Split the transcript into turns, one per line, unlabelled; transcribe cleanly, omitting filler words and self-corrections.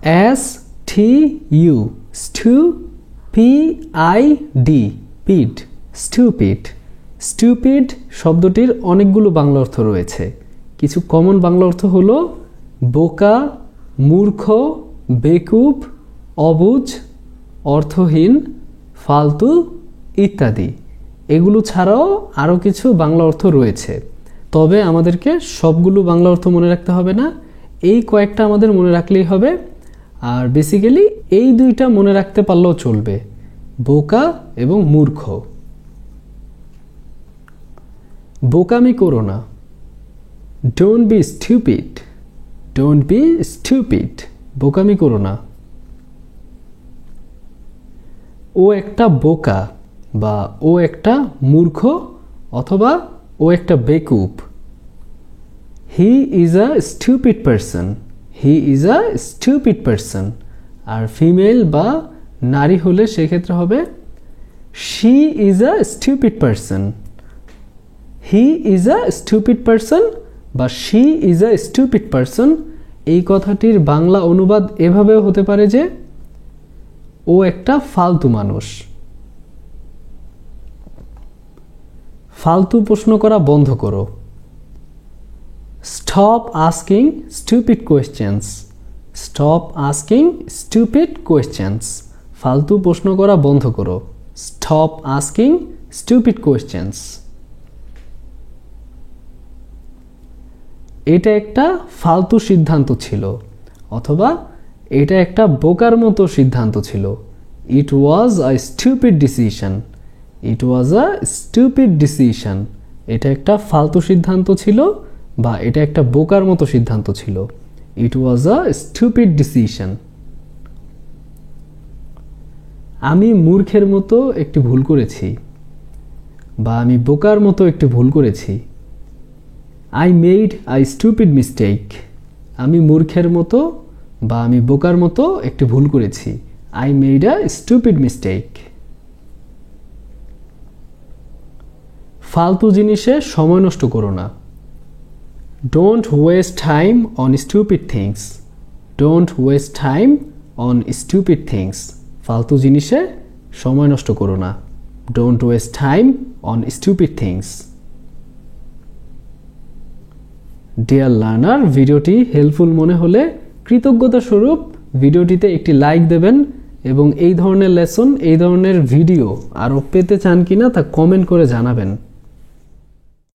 STU STUPID PID stupid stupid শব্দটির অনেকগুলো বাংলা অর্থ রয়েছে। কিছু কমন বাংলা অর্থ হলো বোকা, মূর্খ, বেকুব, অবুঝ, অর্থহীন, ফালতু ইত্যাদি। এগুলো ছাড়াও আরও কিছু বাংলা অর্থ রয়েছে, তবে আমাদেরকে সবগুলো বাংলা অর্থ মনে রাখতে হবে না, এই কয়েকটা আমাদের মনে রাখলেই হবে। আর বেসিক্যালি এই দুইটা মনে রাখতে পারলেও চলবে, বোকা এবং মূর্খ। বোকামি করো না, don't be stupid, don't be stupid, বোকামি করো না। ও একটা বোকা বা ও একটা মূর্খ অথবা ও একটা বেকুব। He is a stupid person, he is a stupid person. আর ফিমেল বা নারী হলে সেক্ষেত্রে হবে she is a stupid person, he is a stupid person বা she is a stupid person. এই কথাটির বাংলা অনুবাদ এভাবেও হতে পারে যে ও একটা ফালতু মানুষ। ফালতু প্রশ্ন করা বন্ধ করো, stop asking stupid questions, stop asking stupid questions. ফালতু প্রশ্ন করা বন্ধ করো, স্টপ আস্কিং স্টুপিড কোয়েশ্চেন্স। এটা একটা ফালতু সিদ্ধান্ত ছিল অথবা এটা একটা বোকার মতো সিদ্ধান্ত ছিল। ইট ওয়াজ আ স্টুপিড ডিসিশন, ইট ওয়াজ আ স্টুপিড ডিসিশন। এটা একটা ফালতু সিদ্ধান্ত ছিল বা এটা একটা বোকার মতো সিদ্ধান্ত ছিল। ইট ওয়াজ আ স্টুপিড ডিসিশন। আমি মূর্খের মতো একটি ভুল করেছি বা আমি বোকার মতো একটি ভুল করেছি। I made a stupid mistake, আমি মূর্খের মতো বা আমি বোকার মতো একটি ভুল করেছি। I made a stupid mistake. ফালতু জিনিসে সময় নষ্ট করো না, don't waste time on stupid things, don't waste time on stupid things. ফালতু জিনিসে সময় নষ্ট করো না, don't waste time on stupid things. Deer learner, ভিডিওটি হেল্পফুল মনে হলে কৃতজ্ঞতা স্বরূপ ভিডিওটিতে একটি লাইক দেবেন এবং এই ধরনের লেসন, এই ধরনের ভিডিও আরও পেতে চান কিনা তা কমেন্ট করে জানাবেন।